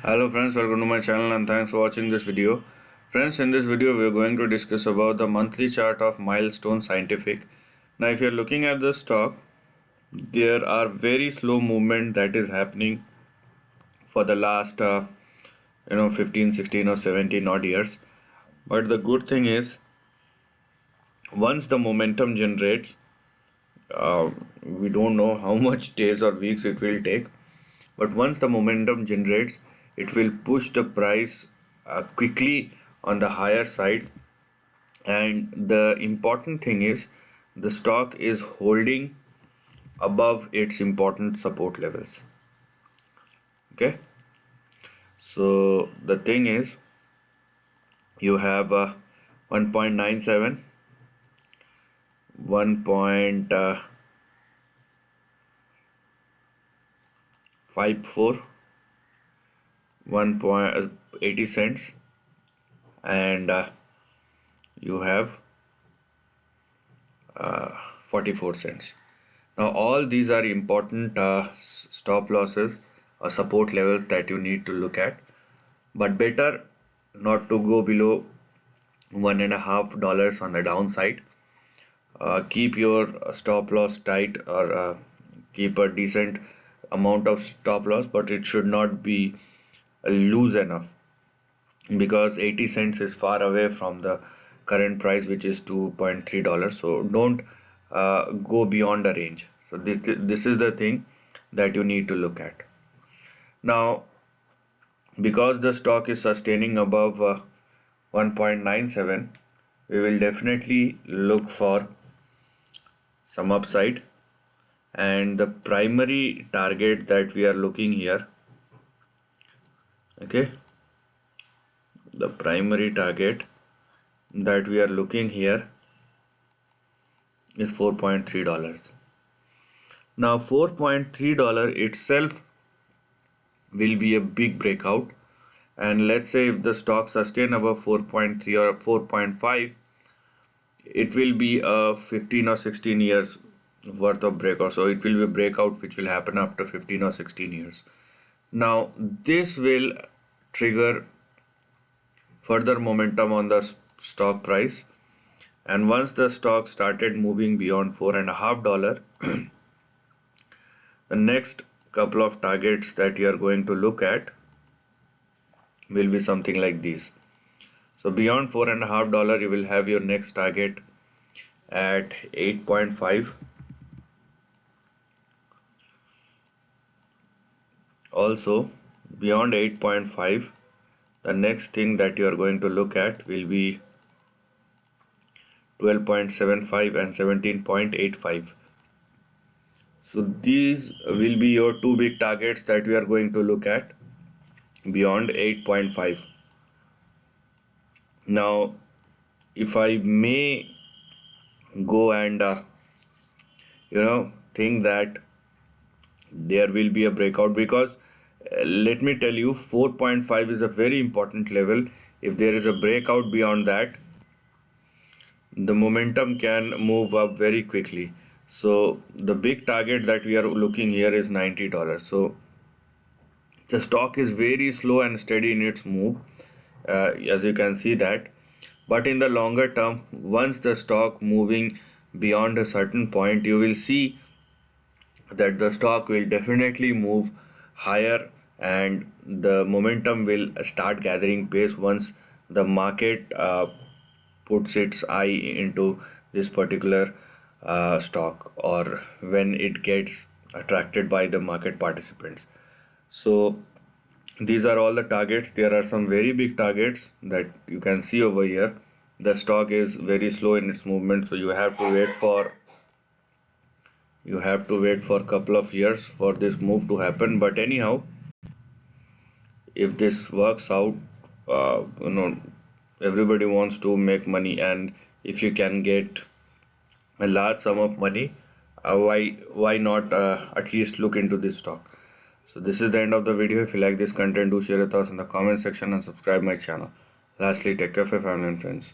Hello friends, welcome to my channel and thanks for watching this video. Friends, in this video we are going to discuss about the monthly chart of Milestone Scientific. Now if you are looking at the stock, there are very slow movement that is happening for the last 15, 16 or 17 odd years. But the good thing is once the momentum generates, we don't know how much days or weeks it will take, but once the momentum generates, it will push the price quickly on the higher side. And the important thing is the stock is holding above its important support levels. Okay, so the thing is you have 1.97, 1.54, 1.80 cents, and you have 44 cents. Now all these are important stop losses or support levels that you need to look at, but better not to go below $1.50 on the downside. Keep your stop loss tight, or keep a decent amount of stop loss, but it should not be loose enough, because 80 cents is far away from the current price, which is $2.3. So don't go beyond the range. So this is the thing that you need to look at. Now because the stock is sustaining above 1.97, we will definitely look for some upside, and the primary target that we are looking here, okay, the primary target that we are looking here is $4.3. Now $4.3 itself will be a big breakout, and let's say if the stock sustain above 4.3 or 4.5, it will be a 15 or 16 years worth of breakout. So it will be a breakout which will happen after 15 or 16 years. Now this will trigger further momentum on the stock price, and once the stock started moving beyond $4.50, the next couple of targets that you are going to look at will be something like these. So beyond $4.50, you will have your next target at 8.5. Also beyond 8.5, the next thing that you are going to look at will be 12.75 and 17.85. So these will be your two big targets that we are going to look at beyond 8.5. Now if I may go and think that there will be a breakout, because let me tell you, 4.5 is a very important level. If there is a breakout beyond that, the momentum can move up very quickly. So the big target that we are looking here is $90. So the stock is very slow and steady in its move, as you can see that. But in the longer term, once the stock moving beyond a certain point, you will see that the stock will definitely move higher, and the momentum will start gathering pace once the market puts its eye into this particular stock, or when it gets attracted by the market participants. So these are all the targets. There are some very big targets that you can see over here. The stock is very slow in its movement, so you have to wait for a couple of years for this move to happen. But anyhow, if this works out, uh, you know everybody wants to make money, and if you can get a large sum of money, why not at least look into this stock. So this is the end of the video. If you like this content, do share your thoughts in the comment section and subscribe my channel. Lastly, take care of your family and friends.